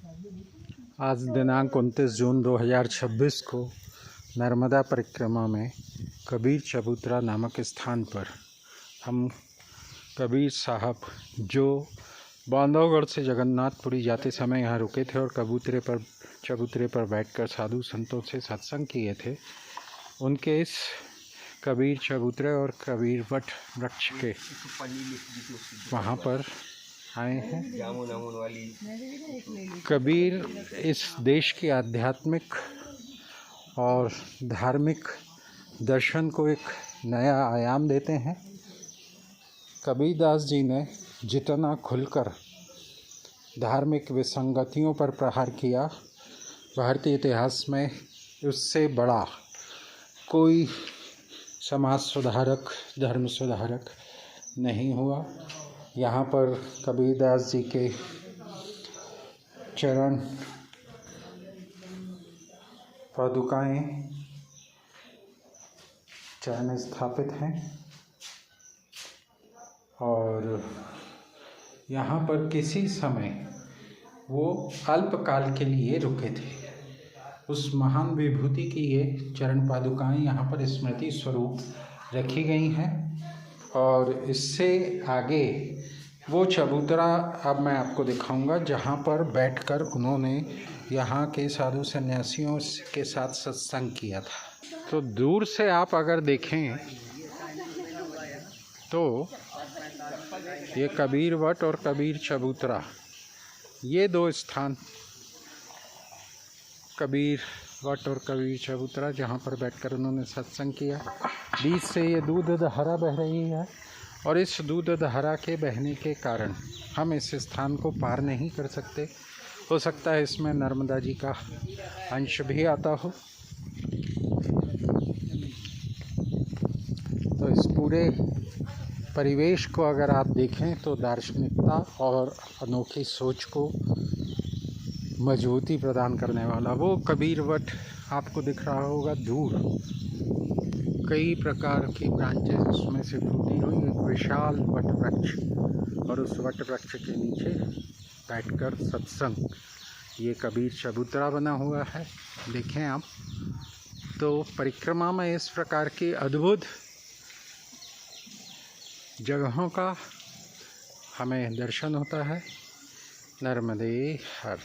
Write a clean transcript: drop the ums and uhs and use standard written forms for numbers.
आज दिनांक 29 जून 2026 को नर्मदा परिक्रमा में कबीर चबूतरा नामक स्थान पर हम कबीर साहब जो बांधवगढ़ से जगन्नाथपुरी जाते समय यहाँ रुके थे और चबूतरे पर बैठकर साधु संतों से सत्संग किए थे, उनके इस कबीर चबूतरे और कबीर वट वृक्ष के वहाँ पर आए हैं। कबीर इस देश की आध्यात्मिक और धार्मिक दर्शन को एक नया आयाम देते हैं। कबीरदास जी ने जितना खुलकर धार्मिक विसंगतियों पर प्रहार किया, भारतीय इतिहास में उससे बड़ा कोई समाज सुधारक, धर्म सुधारक नहीं हुआ। यहाँ पर कबीरदास जी के चरण पादुकाएं चरण स्थापित हैं और यहाँ पर किसी समय वो अल्पकाल के लिए रुके थे। उस महान विभूति की ये चरण पादुकाएं यहाँ पर स्मृति स्वरूप रखी गई हैं और इससे आगे वो चबूतरा अब मैं आपको दिखाऊंगा जहाँ पर बैठकर उन्होंने यहाँ के साधु सन्यासियों के साथ सत्संग किया था। तो दूर से आप अगर देखें तो ये कबीर वट और कबीर चबूतरा, ये दो स्थान कबीर वट और कबीर चबूतरा जहाँ पर बैठकर उन्होंने सत्संग किया। बीच से ये दूध धारा बह रही है और इस दूध धारा के बहने के कारण हम इस स्थान को पार नहीं कर सकते। हो सकता है इसमें नर्मदा जी का अंश भी आता हो। तो इस पूरे परिवेश को अगर आप देखें तो दार्शनिकता और अनोखी सोच को मजबूती प्रदान करने वाला वो कबीर वट आपको दिख रहा होगा दूर। कई प्रकार की ब्रांचेस उसमें से फूटी हुई एक विशाल वट वृक्ष और उस वट वृक्ष के नीचे बैठकर सत्संग, ये कबीर चबूतरा बना हुआ है। देखें आप तो परिक्रमा में इस प्रकार की अद्भुत जगहों का हमें दर्शन होता है। नर्मदे हर।